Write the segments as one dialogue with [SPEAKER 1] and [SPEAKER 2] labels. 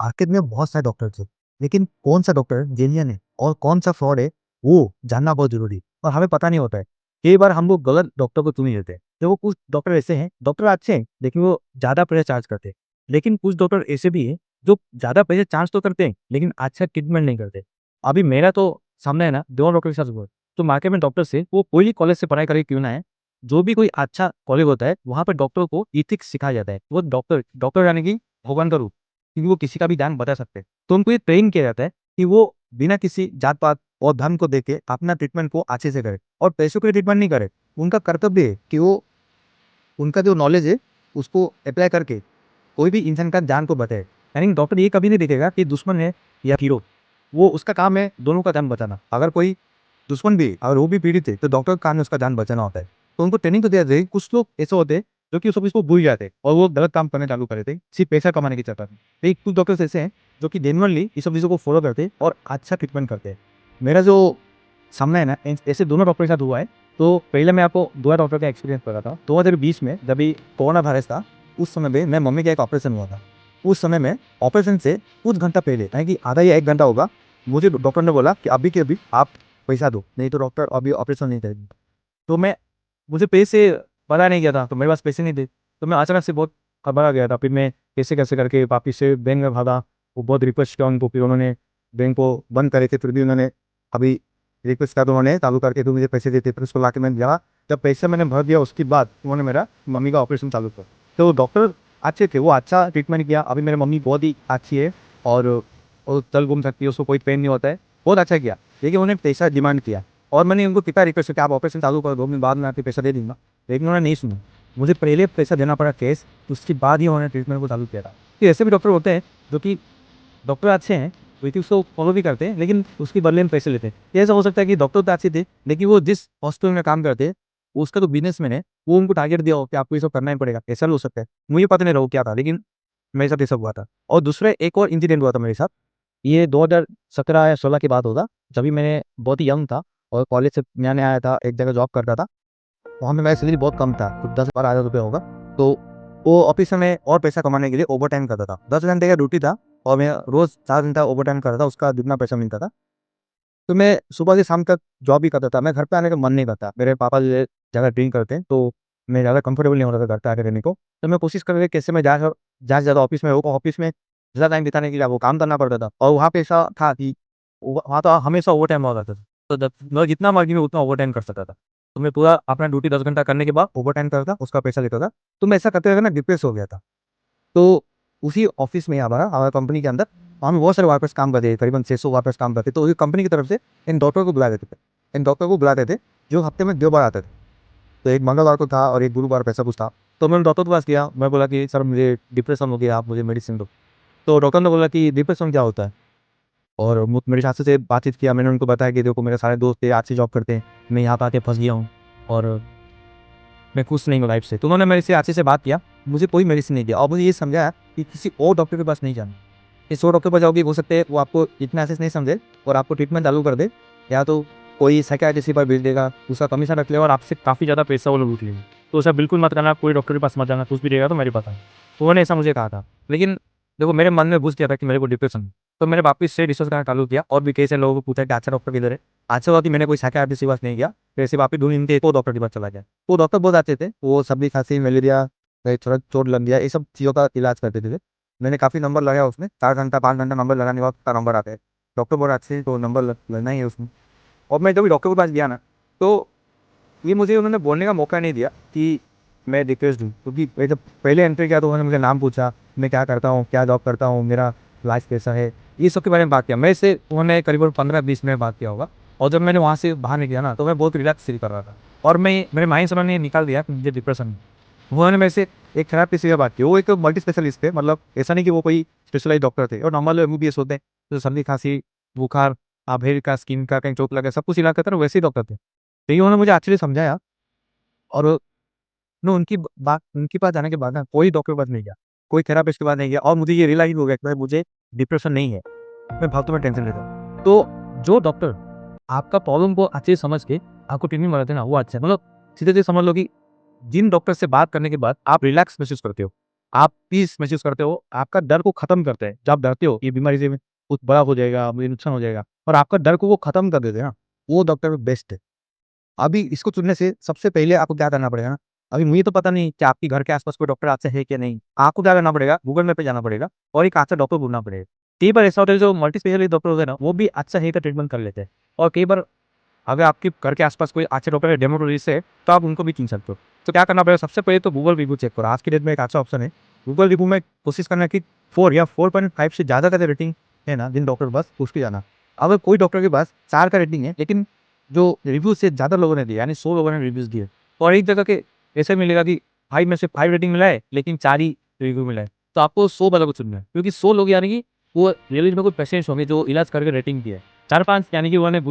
[SPEAKER 1] Market में बहुत सारे डॉक्टर थे, लेकिन कौन सा डॉक्टर जेन्युइन है और कौन सा फ्रॉड है, वो जानना बहुत ज़रूरी है और हमें पता नहीं होता है। कई बार हम लोग गलत डॉक्टर को चुन ही लेते हैं। देखो कुछ डॉक्टर ऐसे हैं, डॉक्टर अच्छे हैं, लेकिन वो ज़्यादा पैसे चार्ज करते हैं। लेकिन कुछ डॉक्टर ऐसे भी हैं, जो ज़्यादा पैसे चार्ज तो करते हैं, लेकिन अच्छा ट्रीटमेंट नहीं करते। अभी मेरा तो सामने है ना, दोनों डॉक्टर के साथ हुआ है। तो मार्केट में डॉक्टर से वो कोई भी कॉलेज से पढ़ाई करके क्यों ना है, जो भी कोई अच्छा कॉलेज होता है, वहाँ पर डॉक्टर को एथिक्स सिखाया जाता है। वो डॉक्टर डॉक्टर यानी कि भगवान का रूप। क्योंकि वो किसी का भी जान बचा सकते हैं। तो उनको ये ट्रेन किया जाता है कि वो बिना किसी जात-पात और धर्म को देख के अपना ट्रीटमेंट को अच्छे से करें और पैसों के लिए ट्रीटमेंट नहीं करें। उनका कर्तव्य है कि वो उनका जो नॉलेज है, उसको अप्लाई करके कोई भी इंसान का जान को बचाए। यानी डॉक्टर ये कभी नहीं देखेगा कि दुश्मन है या हीरो। वो उसका काम है दोनों का जान बचाना। अगर कोई दुश्मन भी अगर वो भी पीड़ित है, तो डॉक्टर का काम है उसका जान बचाना होता है। तो उनको ट्रेनिंग तो दिया जाए। कुछ लोग ऐसे होते हैं जो कि सब इसको भूल जाते हैं और वो गलत काम करने चालू कर देते हैं, सिर्फ पैसा कमाने के चक्कर में। लेकिन कुछ डॉक्टर्स ऐसे हैं जो कि जेनुइनली ये सब चीज़ों को फॉलो करते हैं और अच्छा ट्रीटमेंट करते हैं। मेरा जो सामना है ना, ऐसे दोनों डॉक्टर के साथ हुआ है। तो पहले मैं आपको 2 डॉक्टर का एक्सपीरियंस बताता हूँ। 2020 में जब भी कोरोना वायरस था, उस समय पे मेरी मम्मी का एक ऑपरेशन हुआ था। उस समय में ऑपरेशन से कुछ घंटा पहले, यानी कि आधा या 1 घंटा होगा, मुझे डॉक्टर ने बोला कि अभी के अभी आप पैसा दो, नहीं तो डॉक्टर अभी ऑपरेशन नहीं करेगी। तो मुझे पैसे पता नहीं क्या था, तो मेरे पास पैसे नहीं थे। तो मैं अचानक से बहुत घबरा गया था। फिर मैं कैसे-कैसे करके वापिस से बैंक में भागा। वो बहुत रिक्वेस्ट किया उनको, फिर उन्होंने बैंक को बंद करे थे, फिर भी उन्होंने अभी रिक्वेस्ट किया तो उन्होंने चालू करके तो मुझे पैसे देते। फिर उसको लाके मैंने दिया। जब पैसा मैंने भर दिया उसके बाद उन्होंने मेरा मम्मी का ऑपरेशन चालू किया। तो डॉक्टर अच्छे थे, वो अच्छा ट्रीटमेंट किया। अभी मेरी मम्मी बहुत ही अच्छी है और वो चल-घूम सकती है, उसको कोई पेन नहीं होता है। बहुत अच्छा किया, लेकिन उन्होंने पैसा डिमांड किया और मैंने उनको कितना रिक्वेस्ट किया, आप ऑपरेशन चालू कर दो, मैं बाद में आके पैसा दे दूँगा। लेकिन उन्होंने नहीं सुना। मुझे पहले पैसा देना पड़ा कैश, उसके बाद ही उन्होंने ट्रीटमेंट को चालू किया था। तो ऐसे भी डॉक्टर होते हैं जो कि डॉक्टर अच्छे हैं, वैसे उसको फॉलो भी करते हैं, लेकिन उसके बदले में पैसे लेते हैं। ये ऐसा हो सकता है कि डॉक्टर तो अच्छे थे, लेकिन वो जिस हॉस्पिटल में काम करते हैं, उसका जो बिज़नेसमैन है, वो उनको टारगेट दिया हो कि आपको ये सब करना ही पड़ेगा। ऐसा भी हो सकता है। मुझे पता नहीं रहा वो क्या था, लेकिन मेरे साथ ये सब हुआ था। और दूसरा एक और इंसिडेंट हुआ था मेरे साथ। ये 2017 या 16 की बात होगा, जभी मैंने बहुत ही यंग था और कॉलेज से नया-नया आया था, एक जगह जॉब करता था। वहाँ पे मेरा सैलरी बहुत कम था, कुछ 10-12 हज़ार रुपए होगा। तो वो ऑफ़िस में मैं और पैसा कमाने के लिए ओवरटाइम करता था। 10 घंटे का ड्यूटी था और मैं रोज़ 4 घंटा ओवरटाइम करता था, उसका दुगना पैसा मिलता था। तो मैं सुबह से शाम तक जॉब भी करता था। मैं घर पे आने का मन नहीं करता। मेरे पापा जो है ज़्यादा ड्रिंक करते हैं, तो मैं ज़्यादा कंफर्टेबल नहीं होता था घर पे आके रहने को। तो मैं कोशिश कर रहा था कैसे मैं ज़्यादा से ज़्यादा ऑफ़िस में रहूँ, ऑफ़िस में ज़्यादा टाइम बिताने के लिए वो काम करना पड़ता था और वहाँ पे ऐसा था कि वहाँ तो हमेशा ओवरटाइम हुआ करता था। तो जब मैं जितना मर्ज़ी मैं उतना ओवरटाइम कर सकता था। तो मैं पूरा अपना ड्यूटी 10 घंटा करने के बाद ओवरटाइम करता, उसका पैसा लेता था। तो मैं ऐसा करते-करते ना डिप्रेस हो गया था। तो उसी ऑफ़िस में हमारा कंपनी के अंदर वहाँ में बहुत सारे वर्कर्स काम करते थे, करीबन 600 वर्कर्स काम करते थे। तो ये कंपनी की तरफ से इन डॉक्टर को बुला देते थे। इन डॉक्टर को बुलाते थे, जो हफ़्ते में 2 बार आते थे। तो एक मंगलवार को था और एक गुरुवार को, ऐसा कुछ था। तो मैंने डॉक्टर के पास गया, मैं बोला कि सर मुझे डिप्रेशन हो गया, आप मुझे मेडिसिन दो। तो डॉक्टर ने बोला कि डिप्रेशन क्या होता है? और मु मेरे साथी से बातचीत किया, मैंने उनको बताया कि देखो मेरे सारे दोस्त ये अच्छी जॉब करते हैं, मैं यहाँ पे आके फँस गया हूँ और मैं खुश नहीं हूँ लाइफ़ से। तो उन्होंने मेरे से अच्छे से बात किया, मुझे कोई मेडिसिन नहीं दिया और मुझे ये समझाया कि किसी और डॉक्टर के पास नहीं जाना। इस और डॉक्टर के पास जाओगे, हो सकता है वो आपको इतना अच्छे से नहीं समझे और आपको ट्रीटमेंट चालू कर दे, या तो कोई साइकियाट्रिस्ट के पास भेज देगा, उसका कमीशन रख लेगा और आपसे काफ़ी ज़्यादा पैसा वो लोग लूट लेंगे। तो ऐसा बिल्कुल मत करना, कोई डॉक्टर के पास मत जाना, कुछ भी रहेगा तो मेरे पास आना। तो उन्होंने ऐसा मुझे कहा था। लेकिन देखो मेरे मन में घुस गया था कि मेरे को डिप्रेशन है। तो मैंने वापस से रिसर्च करना चालू किया और भी कई सारे लोगों को पूछा कि अच्छा डॉक्टर किधर है? अच्छा हुआ कि मैंने कोई साइकियाट्रिस्ट के पास नहीं गया, फिर ऐसे वापस ढूँढ के एक और डॉक्टर के पास चला गया। वो डॉक्टर बहुत अच्छे थे, वो सर्दी, खाँसी, मलेरिया, कहीं थोड़ा चोट लग गया, ये सब चीज़ों का इलाज करते थे। मैंने काफ़ी नंबर लगाया उसमें, 4 घंटा 5 घंटा नंबर लगाने के बाद उसका नंबर आता है। डॉक्टर बहुत अच्छे हैं, तो नंबर लगना ही है उसमें। और मैं जब भी डॉक्टर के पास गया ना, तो ये मुझे उन्होंने बोलने का मौका नहीं दिया कि मैं डिप्रेस्ड हूँ, क्योंकि मैं जब पहले एंट्री किया तो उन्होंने मुझे नाम पूछा, मैं क्या करता हूँ, क्या जॉब करता हूँ, मेरा लाइफ कैसा है, ये सब के बारे में बात किया। मैं इससे उन्होंने करीबन 15-20 मिनट बात किया होगा और जब मैंने वहाँ से बाहर निकला ना, तो मैं बहुत रिलैक्स फील कर रहा था और मैं मेरे माइंड से उन्होंने ये निकाल दिया कि मुझे डिप्रेशन है। उन्होंने मेरे से एक थेरेपिस्ट से बात की, वो एक मल्टी स्पेशलिस्ट थे, मतलब ऐसा नहीं कि वो कोई स्पेशलाइज़्ड डॉक्टर थे और नॉर्मल एमबीबीएस होते हैं, तो सर्दी, खाँसी, बुखार, हेयर का, स्किन का, कहीं चोट लगा, सब कुछ इलाज करता है ना, वैसे ही डॉक्टर थे। तो ये उन्होंने मुझे अच्छे से समझाया और मैं उनके पास जाने के बाद ना कोई डॉक्टर के पास नहीं गया, कोई थेरेपिस्ट के पास नहीं गया और मुझे ये रियलाइज़ हो गया कि भाई मुझे डिप्रेशन नहीं है, मैं फालतू में टेंशन लेता हूँ। तो जो डॉक्टर आपका प्रॉब्लम को अच्छे से समझ के आपको ट्रीटमेंट बनाते हैं ना, वो अच्छा है। मतलब सीधे-सीधे समझ लो कि जिन डॉक्टर से बात करने के बाद आप रिलैक्स महसूस करते हो, आप पीस महसूस करते हो, आपका डर को खत्म करते हैं। जब आप डरते हो ये बीमारी से कुछ बड़ा हो जाएगा, मुझे नुकसान हो जाएगा और आपका डर को वो खत्म कर देते हैं ना, वो डॉक्टर बेस्ट है। अभी इसको चुनने से सबसे पहले आपको क्या करना पड़ेगा ना, अभी मुझे तो पता नहीं कि आपके घर के आस-पास कोई डॉक्टर अच्छा है क्या नहीं। आपको क्या करना पड़ेगा, गूगल मैप पे जाना पड़ेगा और एक अच्छा डॉक्टर ढूँढना पड़ेगा। कई बार ऐसा होता है जो मल्टी स्पेशलिस्ट डॉक्टर होते हैं ना, वो भी अच्छा हेयर का ट्रीटमेंट कर लेते हैं और कई बार अगर आपके घर के आस-पास कोई अच्छे डॉक्टर है, डर्मेटोलॉजिस्ट है, तो आप उनको भी चुन सकते हो। तो क्या करना पड़ेगा, सबसे पहले तो गूगल रिव्यू चेक करो। आज की डेट में एक अच्छा ऑप्शन है, गूगल रिव्यू में कोशिश करना कि 4 या 4.5 से ज़्यादा का जो रेटिंग है ना, जिन डॉक्टर के पास, उस पे जाना। अगर कोई डॉक्टर के पास 4 का रेटिंग है, लेकिन जो रिव्यू से ज़्यादा लोगों ने दिया, यानी 100 लोगों ने रिव्यूज़ दिए, और एक जगह के ऐसे मिलेगा कि 5 में से 5 रेटिंग मिला है, लेकिन 4 ही रिव्यू मिला है, तो आपको 100 वालों को चुनना है, क्योंकि 100 लोग यानी कि वो रियली में कोई पेशेंट्स होंगे जो इलाज करके रेटिंग दिया है। 4-5 यानी कि उन्होंने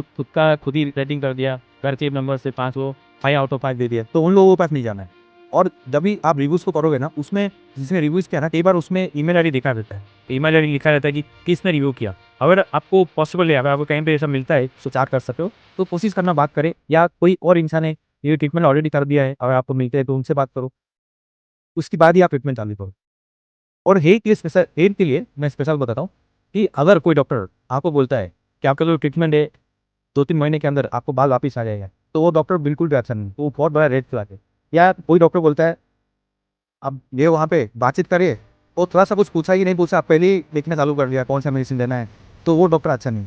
[SPEAKER 1] खुद ही रेटिंग कर दिया, घर के नंबर से 5 वो 5 आउट ऑफ 5 दे दिया, तो उन लोगों के पास नहीं जाना है। और जब भी आप रिव्यूज़ को पढ़ोगे ना, उसमें जिसने रिव्यूज़ किया ना, कई बार उसमें ईमेल आईडी लिखा रहता है। ईमेल आईडी लिखा रहता है कि किसने रिव्यू किया। अगर आपको पॉसिबल है, अगर आपको कहीं पे ऐसा मिलता है, तो चार्ट कर सकते हो, तो कोशिश करना बात करें, या कोई और इंसान है, ये ट्रीटमेंट ऑलरेडी कर दिया है, अगर आपको मिलते हैं तो उनसे बात करो। उसके बाद ही आप ट्रीटमेंट चालू करो। और हेयर के लिए मैं स्पेशल बताता हूँ कि अगर कोई डॉक्टर आपको बोलता है कि आपका जो ट्रीटमेंट है 2-3 महीने के अंदर आपको बाल वापिस आ जाएगा, तो वो डॉक्टर बिल्कुल भी अच्छा नहीं, वो बहुत बड़ा रेड फ्लैग है। या कोई डॉक्टर बोलता है, अब ये वहाँ पे बातचीत करिए, वो थोड़ा-सा कुछ पूछा ही नहीं पूछा, आप पहले ही देखना चालू कर दिया कौन-सा मेडिसिन लेना है, तो वो डॉक्टर अच्छा नहीं।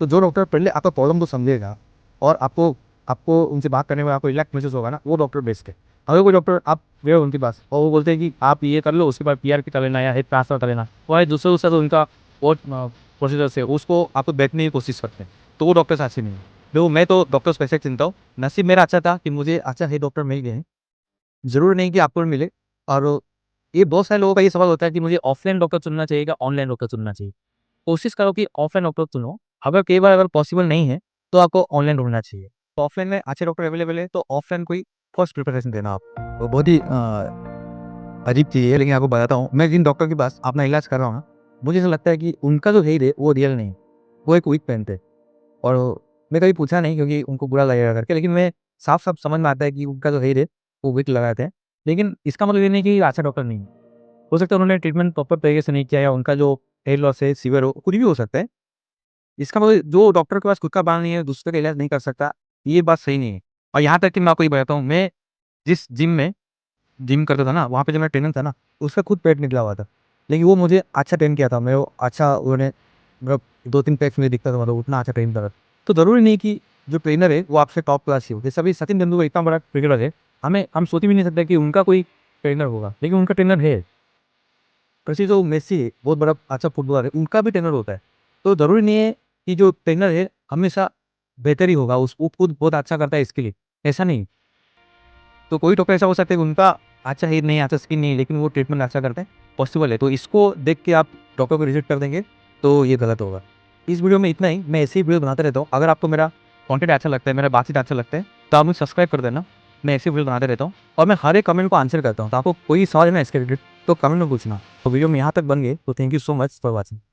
[SPEAKER 1] तो जो डॉक्टर पहले आपका प्रॉब्लम को समझेगा और आपको आपको उनसे बात करने में आपको रिलैक्स महसूस होगा ना, वो डॉक्टर बेस्ट है। अगर कोई डॉक्टर आप गए हो उनके पास और वो बोलते हैं कि आप ये कर लो, उसके बाद पीआरपी कर लेना या हेड ट्रांसफर कर लेना, वो है दूसरा-दूसरा तो उनका बहुत प्रोसीजर्स है, उसको आपको बेचने की कोशिश करते हैं, तो वो डॉक्टर्स अच्छे नहीं हैं। देखो मैं तो डॉक्टर्स पैसे चुनता हूँ, नसीब मेरा अच्छा था कि मुझे अच्छा हेड डॉक्टर मिल गए हैं। ज़रूरी नहीं कि आपको भी मिले। और ये बहुत सारे लोगों का ये सवाल होता है कि मुझे ऑफलाइन डॉक्टर चुनना चाहिए या ऑनलाइन डॉक्टर चुनना चाहिए। कोशिश करो कि ऑफलाइन डॉक्टर चुनो। अगर कई बार अगर पॉसिबल नहीं है, तो आपको ऑनलाइन ढूँढना चाहिए। तो ऑफलाइन में अच्छे डॉक्टर अवेलेबल है, तो ऑफलाइन को ही फर्स्ट प्रिफरेंस देना आप। वो बहुत ही अजीब चीज़ है, लेकिन आपको बताता हूँ, मैं जिन डॉक्टर के पास अपना इलाज कर रहा हूँ ना, मुझे ऐसा लगता है कि उनका जो हेयर है, वो रियल नहीं है। वो एक विग पहनते हैं और मैं कभी पूछा नहीं क्योंकि उनको बुरा लगेगा करके, लेकिन मैं साफ-साफ समझ में आता है कि उनका जो हेयर है, वो विग लगाते हैं। लेकिन इसका मतलब ये नहीं कि अच्छा डॉक्टर नहीं है। हो सकता है उन्होंने ट्रीटमेंट प्रॉपर तरीके से नहीं किया, या उनका जो हेयर लॉस है, सीवियर हो, कुछ भी हो सकता है। इसका मतलब जो डॉक्टर के पास खुद का बाल नहीं है, दूसरे का इलाज नहीं कर सकता, ये बात सही नहीं है। और यहाँ तक कि मैं आपको ये बताता हूँ, मैं जिस जिम करता था ना, वहाँ पे जो मेरा ट्रेनर था ना, उसका खुद पेट निकला हुआ था। लेकिन वो मुझे अच्छा ट्रेन किया था, मैं वो अच्छा उन्होंने मतलब 2-3 पैक्स मुझे दिखता था, मतलब उतना अच्छा ट्रेन करा। तो ज़रूरी नहीं कि जो ट्रेनर है, वो आपसे टॉप क्लास ही हो। जैसे अभी सचिन तेंदुलकर इतना बड़ा क्रिकेटर है, हम सोच भी नहीं सकते कि उनका कोई ट्रेनर होगा, लेकिन उनका ट्रेनर है। वैसे जो मेसी है, बहुत बड़ा अच्छा फुटबॉलर है, उनका भी ट्रेनर होता है। तो ज़रूरी नहीं है कि जो ट्रेनर है, हमेशा बेहतर ही होगा, उस वो खुद बहुत अच्छा करता है इसके लिए, ऐसा नहीं। तो कोई डॉक्टर ऐसा हो सकता है कि उनका अच्छा हेयर नहीं, अच्छा स्किन नहीं, लेकिन वो ट्रीटमेंट अच्छा करते हैं, पॉसिबल है। तो इसको देख के आप डॉक्टर को रिजेक्ट कर देंगे, तो ये गलत होगा। इस वीडियो में इतना ही, मैं ऐसे ही वीडियो बनाता रहता हूँ। अगर आपको मेरा कंटेंट अच्छा लगता है, मेरा बातचीत अच्छा लगता है, तो आप मुझे सब्सक्राइब कर देना। मैं ऐसे वीडियो बनाते रहता हूँ और मैं हर एक कमेंट को आंसर करता हूँ। तो आपको कोई सवाल है ना इसके रिलेटेड, तो कमेंट में पूछना। तो वीडियो में यहाँ तक बन गए, तो thank you so much for watching.